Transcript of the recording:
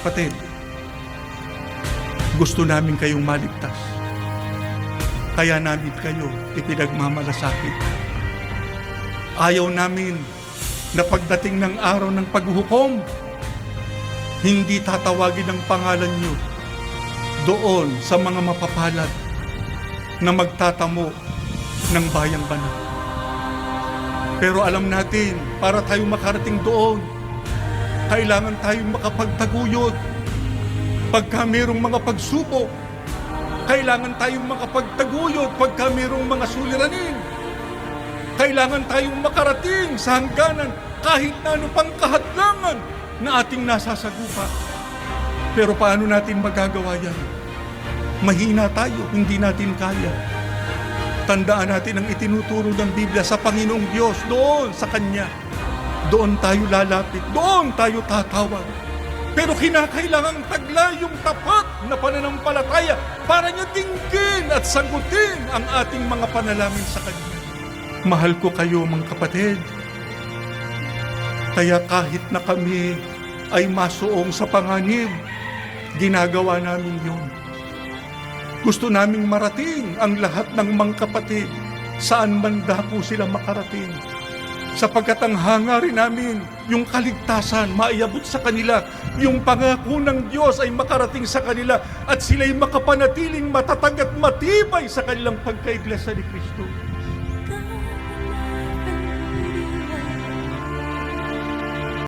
kapatid, gusto namin kayong maligtas. Kaya namin kayo ipinagmamalasakit. Ayaw namin na pagdating ng araw ng paghuhukom, hindi tatawagin ang pangalan nyo doon sa mga mapapalad na magtatamo ng bayang banal. Pero alam natin, para tayo makarating doon, kailangan tayong makapagtaguyod. Pagka mayroong mga pagsubok, kailangan tayong makapagtaguyod. Pagka mayroong mga suliranin, kailangan tayong makarating sa hangganan kahit na ano pang kahadlangan na ating nasasagupa. Pero paano natin magagawa yan? Mahina tayo, hindi natin kaya. Tandaan natin ang itinuturo ng Biblia sa Panginoong Diyos, doon sa Kanya. Doon tayo lalapit, doon tayo tatawag. Pero kinakailangang taglayong tapat na pananampalataya para niya dinggin at sagutin ang ating mga panalangin sa Kanya. Mahal ko kayo mga kapatid. Kaya kahit na kami ay masuong sa panganib, ginagawa namin yun. Gusto naming marating ang lahat ng mga kapatid saan man dako sila makarating. Sapagkat ang hangarin namin, yung kaligtasan, maiabot sa kanila, yung pangako ng Diyos ay makarating sa kanila at sila'y makapanatiling matatag at matibay sa kanilang pagkaiglesia ni Kristo.